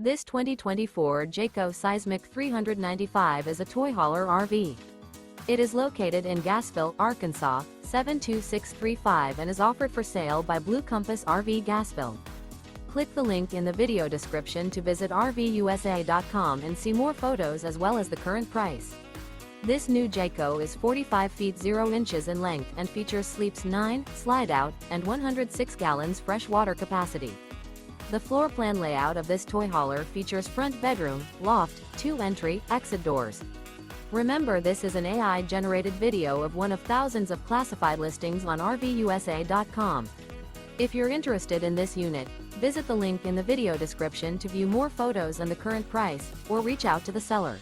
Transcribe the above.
This 2024 Jayco Seismic 395 is a toy hauler RV. It is located in Gassville, Arkansas, 72635 and is offered for sale by Blue Compass RV Gassville. Click the link in the video description to visit RVUSA.com and see more photos as well as the current price. This new Jayco is 45 feet 0 inches in length and features sleeps 9, Slideout, and 106 gallons fresh water capacity. The floor plan layout of this toy hauler features front bedroom, loft, 2 entry, exit doors. Remember, this is an AI-generated video of one of thousands of classified listings on RVUSA.com. If you're interested in this unit, visit the link in the video description to view more photos and the current price, or reach out to the seller.